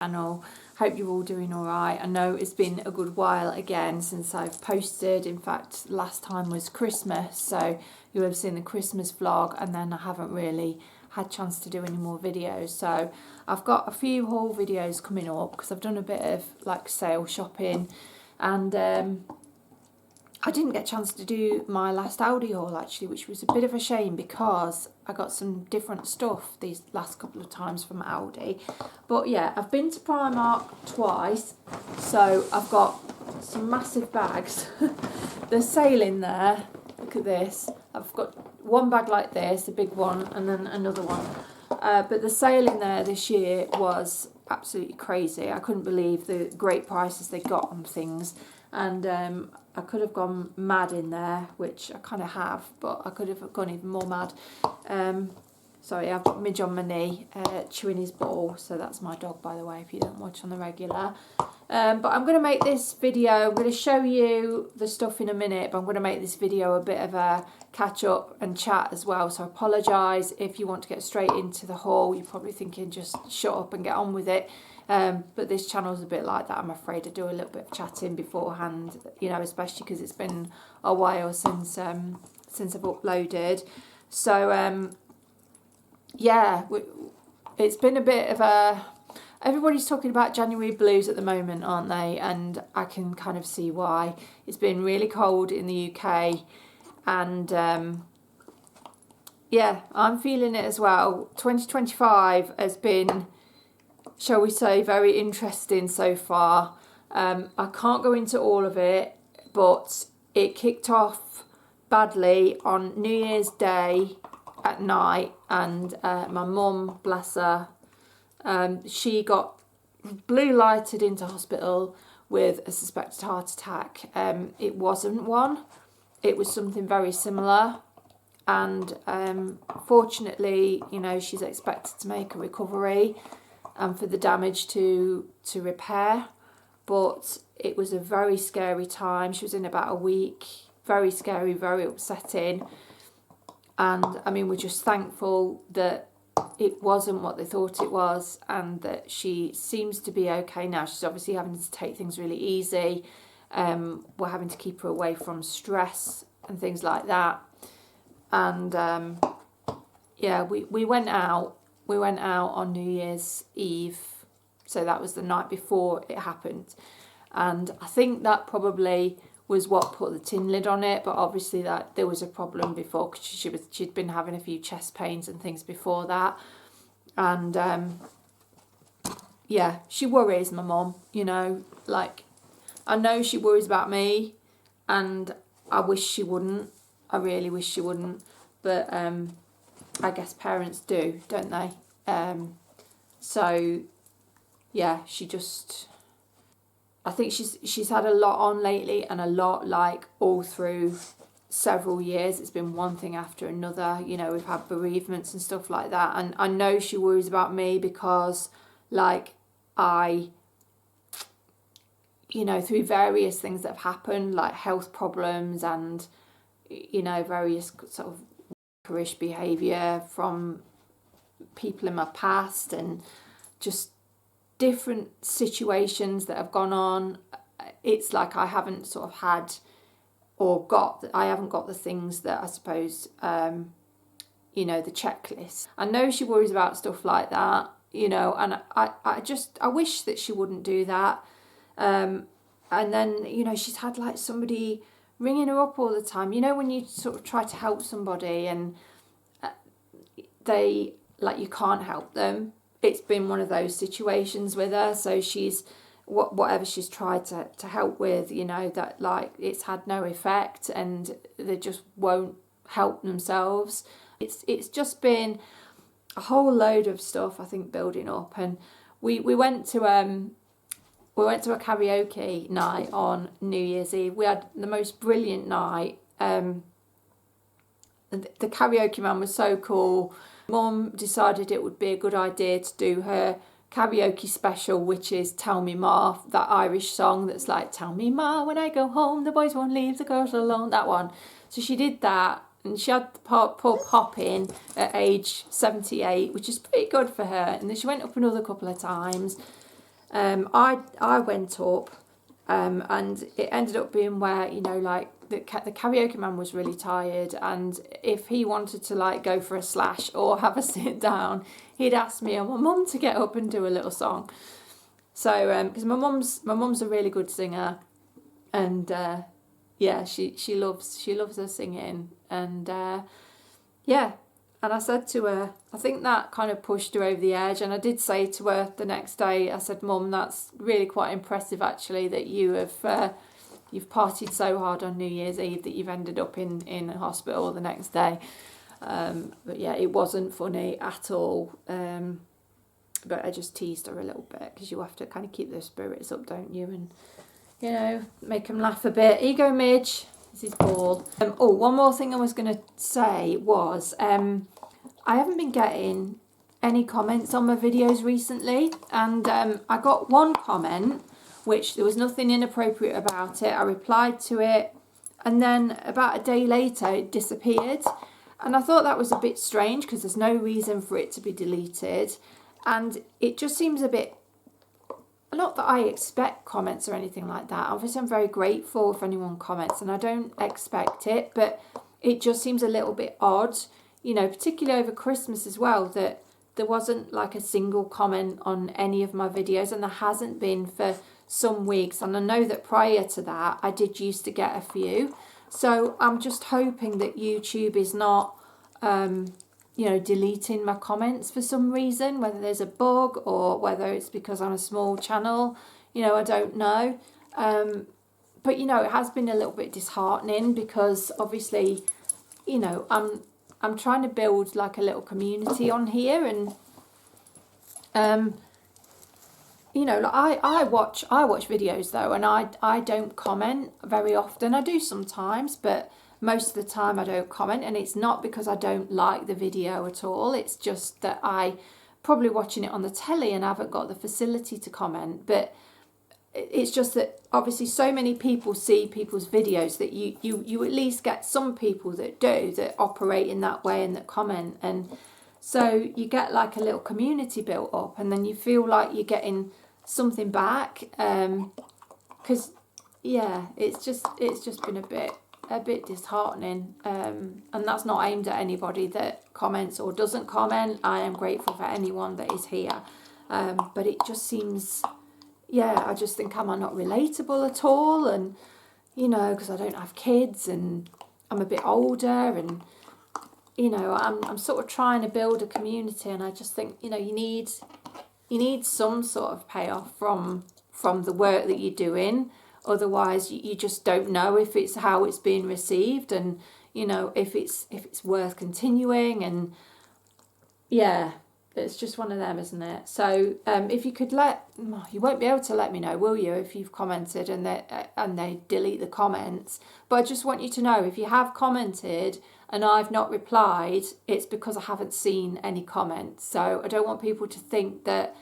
channel. Hope you're all doing all right. I know it's been a good while again since I've posted. In fact, last time was Christmas, so you'll have seen the Christmas vlog, and then I haven't really had a chance to do any more videos. So I've got a few haul videos coming up because I've done a bit of like sale shopping, and I didn't get a chance to do my last Aldi haul actually, which was a bit of a shame because I got some different stuff these last couple of times from Aldi. But yeah, I've been to Primark twice, so I've got some massive bags. There's sale in there. Look at this. I've got one bag like this, a big one, and then another one. But the sale in there this year was absolutely crazy. I couldn't believe the great prices they got on things. And I could have gone mad in there, which I kind of have, but I could have gone even more mad. Sorry, I've got Midge on my knee, chewing his ball, so that's my dog, by the way, if you don't watch on the regular. But I'm going to make this video, I'm going to show you the stuff in a minute, but I'm going to make this video a bit of a catch up and chat as well, so I apologise if you want to get straight into the haul. You're probably thinking just shut up and get on with it. But this channel's a bit like that. I'm afraid I do a little bit of chatting beforehand, you know, especially because it's been a while since I've uploaded. So yeah, it's been a bit of a... Everybody's talking about January blues at the moment, aren't they? And I can kind of see why. It's been really cold in the UK, and yeah, I'm feeling it as well. 2025 has been, shall we say, very interesting so far. I can't go into all of it, but it kicked off badly on New Year's Day at night, and my mum, bless her, she got blue lighted into hospital with a suspected heart attack. It wasn't one, it was something very similar, and fortunately, you know, she's expected to make a recovery and for the damage to repair, but it was a very scary time. She was in about a week. Very scary, very upsetting, and I mean, we're just thankful that it wasn't what they thought it was, and that she seems to be okay now. She's obviously having to take things really easy. We're having to keep her away from stress and things like that, and yeah, we went out. We went out on New Year's Eve, so that was the night before it happened, and I think that probably was what put the tin lid on it. But obviously that there was a problem before, because she'd been having a few chest pains and things before that, and yeah, she worries, my mum, you know, like, I know she worries about me, and I wish she wouldn't. I really wish she wouldn't, but I guess parents do, don't they? So yeah, she just, I think she's had a lot on lately, and a lot, like, all through several years. It's been one thing after another. You know, we've had bereavements and stuff like that, and I know she worries about me because, like, you know, through various things that have happened, like health problems and, you know, various sort of workerish behaviour from people in my past, and just different situations that have gone on. It's like I haven't sort of had, or got, I haven't got the things that I suppose, you know, the checklist. I know she worries about stuff like that, you know, and I wish that she wouldn't do that. And then, you know, she's had like somebody ringing her up all the time. You know, when you sort of try to help somebody and they, like, you can't help them. It's been one of those situations with her. So she's, whatever she's tried to help with, you know, that, like, it's had no effect, and they just won't help themselves. It's just been a whole load of stuff, I think, building up. And we went to a karaoke night on New Year's Eve. We had the most brilliant night. The karaoke man was so cool. Mum decided it would be a good idea to do her karaoke special, which is Tell Me Ma, that Irish song that's like, tell me ma, when I go home, the boys won't leave the girls alone, that one. So she did that, and she had the pub hopping at age 78, which is pretty good for her. And then she went up another couple of times, I went up, and it ended up being where, you know, like the karaoke man was really tired, and if he wanted to like go for a slash or have a sit down, he'd ask me and my mum to get up and do a little song. So because my mum's a really good singer, and yeah, she loves her singing, and yeah. And I said to her, I think that kind of pushed her over the edge. And I did say to her the next day, I said, Mum, that's really quite impressive actually, that you've partied so hard on New Year's Eve that you've ended up in a hospital the next day. But yeah, it wasn't funny at all. But I just teased her a little bit, because you have to kind of keep their spirits up, don't you? And, you know, make them laugh a bit. Here you go, Midge. This is Paul. Oh, one more thing I was going to say was, I haven't been getting any comments on my videos recently, and I got one comment, which there was nothing inappropriate about it. I replied to it, and then about a day later it disappeared, and I thought that was a bit strange, because there's no reason for it to be deleted, and it just seems a bit, not that I expect comments or anything like that. Obviously I'm very grateful if anyone comments, and I don't expect it, but it just seems a little bit odd, you know, particularly over Christmas as well, that there wasn't like a single comment on any of my videos, and there hasn't been for some weeks. And I know that prior to that, I did used to get a few. So I'm just hoping that YouTube is not, you know, deleting my comments for some reason, whether there's a bug or whether it's because I'm a small channel, you know, I don't know. But, you know, it has been a little bit disheartening, because obviously, you know, I'm trying to build like a little community on here, and you know, like I watch videos though, and I don't comment very often. I do sometimes, but most of the time I don't comment, and it's not because I don't like the video at all. It's just that I probably watching it on the telly and haven't got the facility to comment. But it's just that obviously so many people see people's videos that you at least get some people that do, that operate in that way and that comment, and so you get like a little community built up, and then you feel like you're getting something back, because yeah, it's just been a bit disheartening, and that's not aimed at anybody that comments or doesn't comment. I am grateful for anyone that is here, but it just seems, yeah, I just think, am I not relatable at all? And, you know, because I don't have kids and I'm a bit older, and, you know, I'm sort of trying to build a community, and I just think, you know, you need some sort of payoff from the work that you're doing. Otherwise, you just don't know if it's how it's being received, and, you know, if it's worth continuing. And yeah, it's just one of them, isn't it? So if you could you won't be able to let me know, will you, if you've commented and they delete the comments. But I just want you to know, if you have commented and I've not replied, it's because I haven't seen any comments. So I don't want people to think that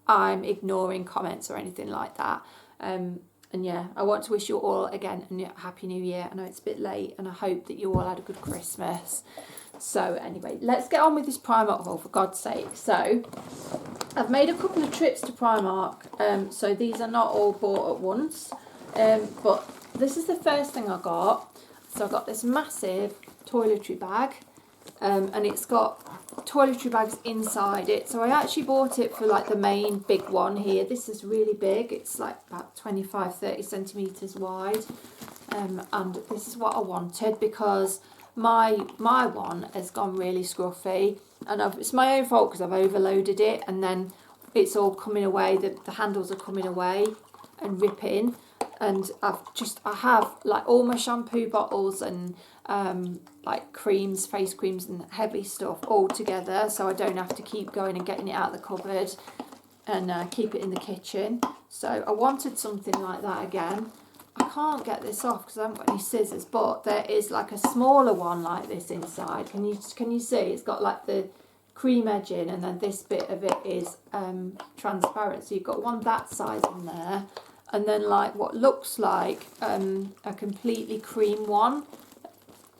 I'm ignoring comments or anything like that. And yeah, I want to wish you all again a happy new year. I know it's a bit late, and I hope that you all had a good Christmas. So anyway, let's get on with this Primark haul, for God's sake. So I've made a couple of trips to Primark, so these are not all bought at once, but this is the first thing I got. So I got this massive toiletry bag, and it's got toiletry bags inside it. So I actually bought it for like the main big one here. This is really big. It's like about 25-30 centimetres wide, and this is what I wanted, because my one has gone really scruffy, and it's my own fault because I've overloaded it, and then it's all coming away, the handles are coming away and ripping, and I have like all my shampoo bottles and like creams, face creams and heavy stuff all together, so I don't have to keep going and getting it out of the cupboard and keep it in the kitchen. So I wanted something like that again. I can't get this off because I haven't got any scissors, but there is like a smaller one like this inside. Can you see? It's got like the cream edging, and then this bit of it is transparent. So you've got one that size in there, and then like what looks like a completely cream one,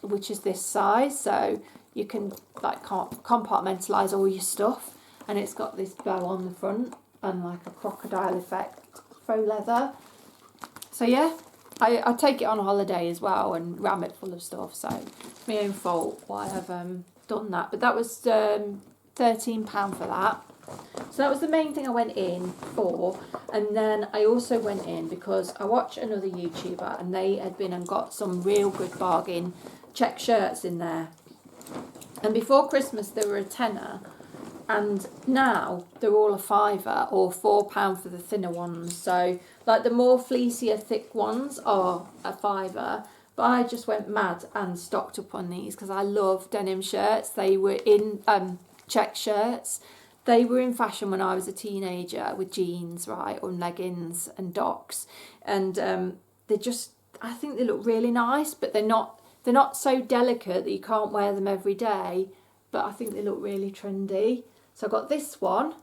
which is this size. So you can like compartmentalise all your stuff, and it's got this bow on the front. and like a crocodile effect faux leather. So yeah, I take it on holiday as well and ram it full of stuff. So it's my own fault why I've done that. But that was £13 for that. So that was the main thing I went in for. And then I also went in because I watched another YouTuber and they had been and got some real good bargain check shirts in there. And before Christmas they were a tenner, and now they're all a fiver or £4 for the thinner ones. So like the more fleecier thick ones are a fiver. But I just went mad and stocked up on these because I love denim shirts. They were in check shirts. They were in fashion when I was a teenager with jeans, right, or leggings and docks. And they just, I think they look really nice, but they're not so delicate that you can't wear them every day. But I think they look really trendy. So I got this one.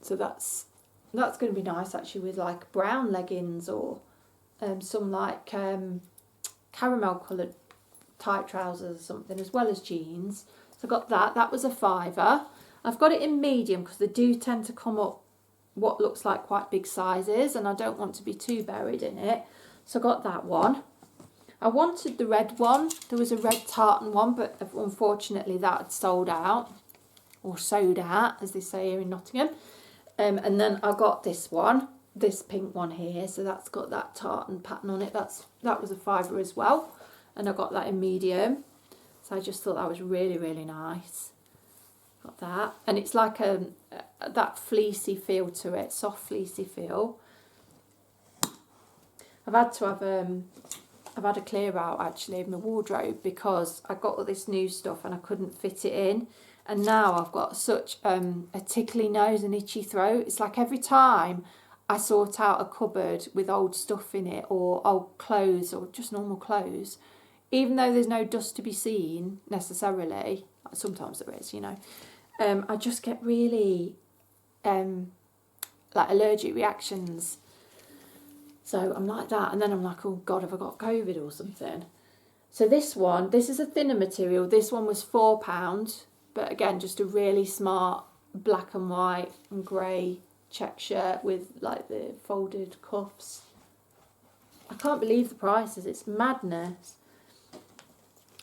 So that's going to be nice actually with like brown leggings or some like caramel coloured tight trousers or something, as well as jeans. So I got that. That was a fiver. I've got it in medium because they do tend to come up what looks like quite big sizes and I don't want to be too buried in it. So I got that one. I wanted the red one. There was a red tartan one, but unfortunately that had sold out, or sold out as they say here in Nottingham. And then I got this one, this pink one here. So that's got that tartan pattern on it. That was a fiver as well. And I got that in medium. So I just thought that was really, really nice. Got that. And it's like that fleecy feel to it, soft fleecy feel. I've had a clear out actually of my wardrobe because I got all this new stuff and I couldn't fit it in. And now I've got such a tickly nose and itchy throat. It's like every time I sort out a cupboard with old stuff in it or old clothes or just normal clothes, even though there's no dust to be seen necessarily, sometimes there is, you know, I just get really like allergic reactions. So I'm like that, and then I'm like, oh God, have I got COVID or something? So this is a thinner material. This one was £4, but again, just a really smart black and white and grey check shirt with like the folded cuffs. I can't believe the prices, it's madness.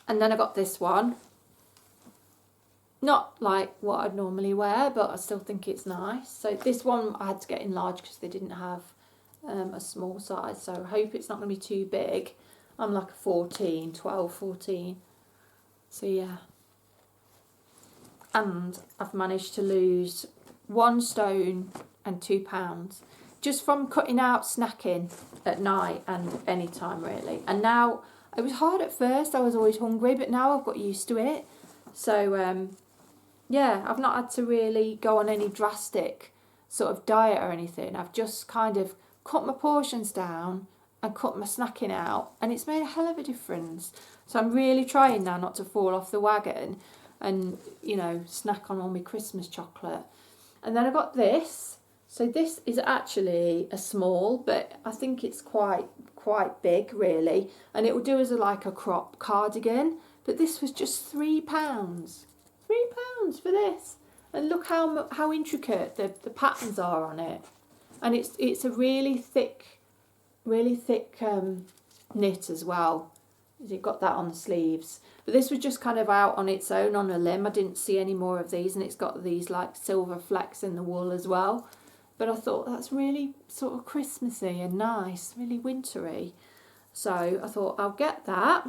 And then I got this one. Not like what I'd normally wear, but I still think it's nice. So this one I had to get in large because they didn't have a small size. So I hope it's not going to be too big. I'm like a 14. So yeah. And I've managed to lose 1 stone and 2 pounds just from cutting out snacking at night and any time really. And now, it was hard at first, I was always hungry, but now I've got used to it. So yeah, I've not had to really go on any drastic sort of diet or anything. I've just kind of cut my portions down and cut my snacking out, and it's made a hell of a difference. So I'm really trying now not to fall off the wagon and, you know, snack on all my Christmas chocolate. And then I got this. So this is actually a small, but I think it's quite big really, and it will do as like a crop cardigan. But this was just £3. £3 for this, and look how intricate the patterns are on it, and it's a really thick knit as well. You've got that on the sleeves, but this was just kind of out on its own on a limb. I didn't see any more of these, and it's got these like silver flecks in the wool as well. But I thought that's really sort of Christmassy and nice, really wintry. So I thought I'll get that.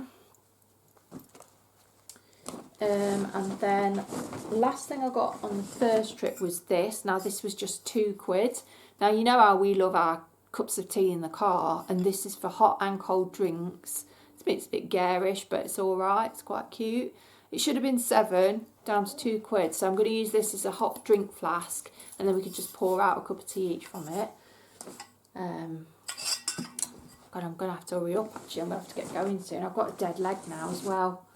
And then last thing I got on the first trip was this. Now this was just £2. Now you know how we love our cups of tea in the car, and this is for hot and cold drinks. It's a bit garish, but it's all right. It's quite cute. It should have been £7, down to £2. So I'm going to use this as a hot drink flask, and then we could just pour out a cup of tea each from it. God, I'm going to have to hurry up actually. I'm going to have to get going soon. I've got a dead leg now as well.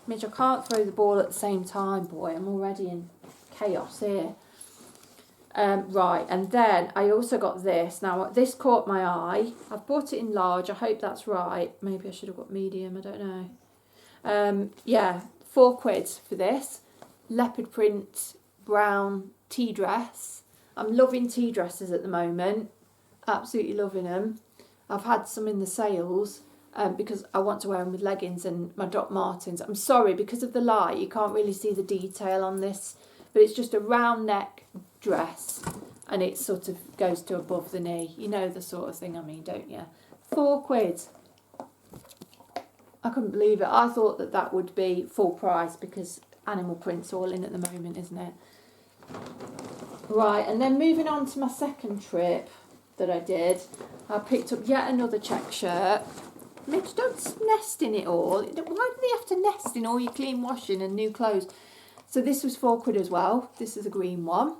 Midge, I can't throw the ball at the same time, boy. I'm already in chaos here. Right, and then I also got this. Now, this caught my eye. I've bought it in large. I hope that's right. Maybe I should have got medium. I don't know. Yeah, £4 for this. Leopard print brown tea dress. I'm loving tea dresses at the moment. Absolutely loving them. I've had some in the sales because I want to wear them with leggings and my Doc Martens. I'm sorry, because of the light, you can't really see the detail on this, but it's just a round neck dress and it sort of goes to above the knee. You know the sort of thing I mean, don't you? £4. I couldn't believe it. I thought that that would be full price because animal print's all in at the moment, isn't it? Right, and then moving on to my second trip that I did, I picked up yet another check shirt. Mitch, don't nest in it all. Why do they have to nest in all your clean washing and new clothes? So this was £4 as well. This is a green one.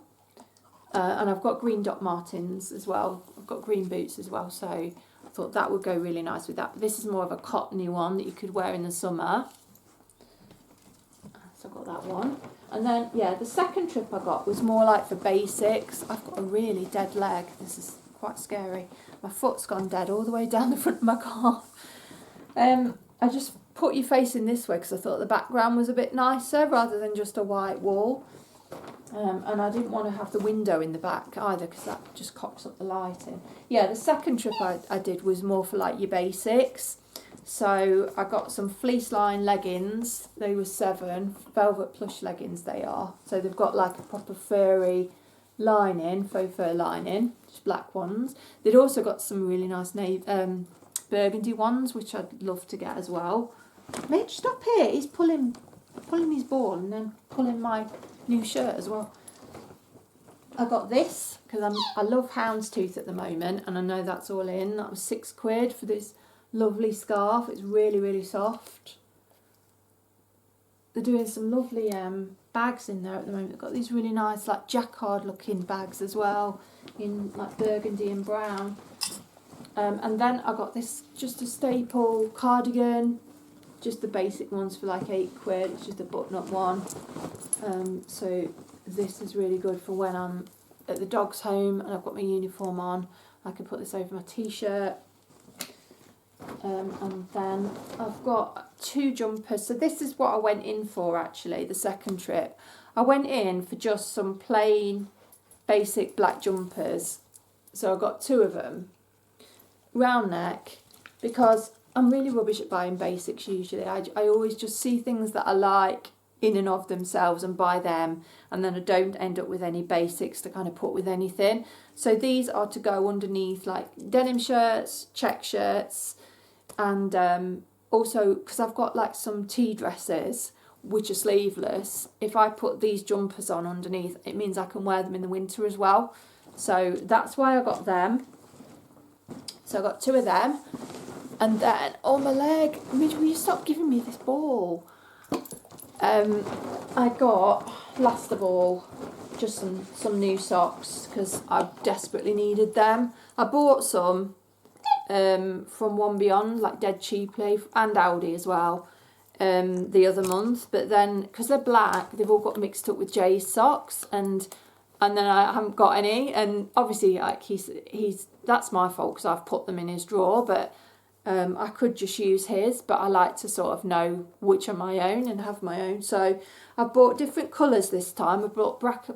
And I've got green Doc Martens as well. I've got green boots as well, so I thought that would go really nice with that. This is more of a cottony one that you could wear in the summer. So I got that one. And then, yeah, the second trip I got was more like for basics. I've got a really dead leg. This is quite scary. My foot's gone dead all the way down the front of my car. I just put your face in this way because I thought the background was a bit nicer rather than just a white wall. And I didn't want to have the window in the back either because that just cocks up the lighting. Yeah, the second trip I did was more for like your basics. So I got some fleece line leggings. They were £7, velvet plush leggings they are. So they've got like a proper furry lining, faux fur lining, just black ones. They'd also got some really nice burgundy ones, which I'd love to get as well. Mitch, stop here. He's pulling his ball and then pulling my new shirt as well. I got this because I love houndstooth at the moment, and I know that's all in. That was £6 for this lovely scarf. It's really, really soft. They're doing some lovely bags in there at the moment. They've got these really nice like jacquard looking bags as well in like burgundy and brown. And then I got this, just a staple cardigan, just the basic ones for like £8. It's just a button-up one. So this is really good for when I'm at the dog's home and I've got my uniform on. I can put this over my t-shirt. And then I've got 2 jumpers. So this is what I went in for actually, the second trip. I went in for just some plain basic black jumpers. So I got 2 of them. Round neck, because I'm really rubbish at buying basics usually. I always just see things that I like in and of themselves and buy them, and then I don't end up with any basics to kind of put with anything. So these are to go underneath like denim shirts, check shirts, and also because I've got like some tea dresses which are sleeveless. If I put these jumpers on underneath, it means I can wear them in the winter as well. So that's why I got them. So I got 2 of them. And then, oh my leg, Midge, will you stop giving me this ball? I got, last of all, just some new socks because I desperately needed them. I bought some from One Beyond, like dead cheaply, and Aldi as well, the other month. But then, because they're black, they've all got mixed up with Jay's socks, and then I haven't got any. And obviously, like he's that's my fault because I've put them in his drawer, but I could just use his, but I like to sort of know which are my own and have my own. So I bought different colours this time. I bought black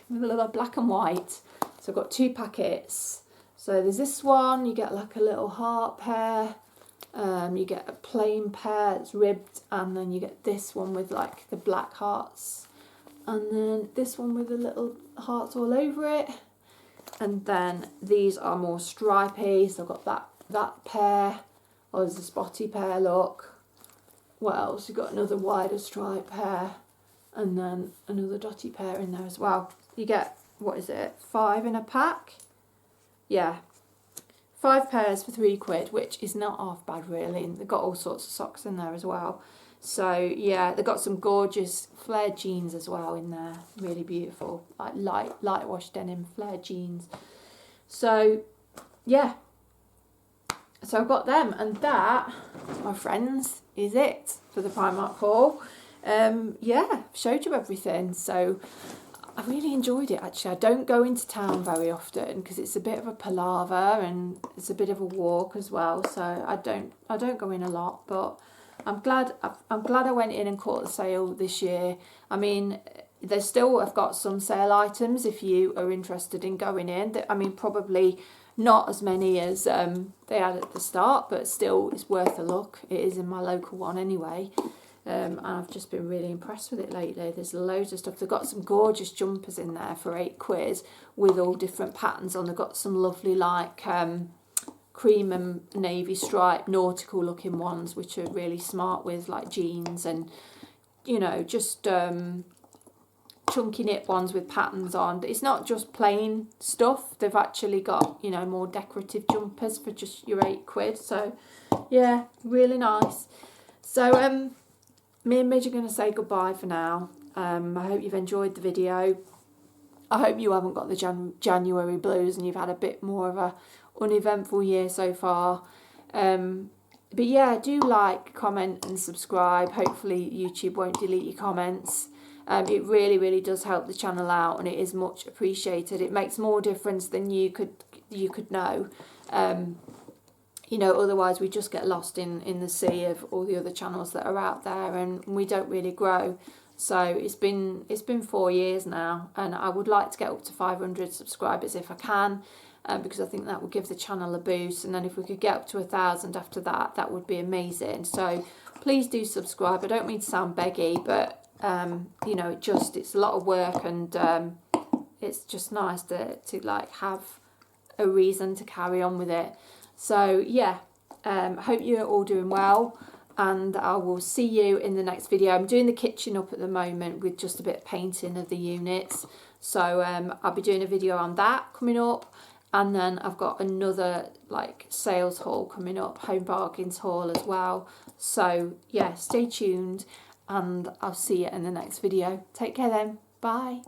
and white. So I've got 2 packets. So there's this one, you get like a little heart pair. You get a plain pair, it's ribbed, and then you get this one with like the black hearts. And then this one with the little hearts all over it. And then these are more stripy, so I've got that pair. Oh, there's a spotty pair, look. What else? You've got another wider stripe pair. And then another dotty pair in there as well. You get, what is it, 5 in a pack? Yeah. 5 pairs for £3, which is not half bad really. And they've got all sorts of socks in there as well. So yeah, they've got some gorgeous flared jeans as well in there. Really beautiful. Like light wash denim flared jeans. So yeah. So I've got them, and that, my friends, is it for the Primark haul. Yeah, showed you everything. So I really enjoyed it actually. I don't go into town very often because it's a bit of a palaver and it's a bit of a walk as well. So I don't go in a lot, but I'm glad I went in and caught the sale this year. I mean, They still have got some sale items if you are interested in going in. I mean, probably not as many as they had at the start, but still it's worth a look. It is in my local one anyway. And I've just been really impressed with it lately. There's loads of stuff. They've got some gorgeous jumpers in there for £8 with all different patterns on. They've got some lovely like cream and navy stripe nautical looking ones, which are really smart with like jeans and, you know, just chunky knit ones with patterns on. It's not just plain stuff. They've actually got, you know, more decorative jumpers for just your £8. So yeah, really nice. So me and Midge are going to say goodbye for now. I hope you've enjoyed the video. I hope you haven't got the January blues and you've had a bit more of a uneventful year so far. But yeah, do like, comment and subscribe. Hopefully YouTube won't delete your comments. It really, really does help the channel out, and it is much appreciated. It makes more difference than you could know. You know, otherwise we just get lost in the sea of all the other channels that are out there, and we don't really grow. So it's been 4 years now, and I would like to get up to 500 subscribers if I can, because I think that would give the channel a boost. And then if we could get up to 1,000 after that, that would be amazing. So please do subscribe. I don't mean to sound beggy, but you know, it's a lot of work, and it's just nice to like have a reason to carry on with it. So yeah, hope you're all doing well, and I will see you in the next video. I'm doing the kitchen up at the moment with just a bit of painting of the units, so I'll be doing a video on that coming up, and then I've got another like sales haul coming up, home bargains haul as well. So yeah, stay tuned, and I'll see you in the next video. Take care then. Bye.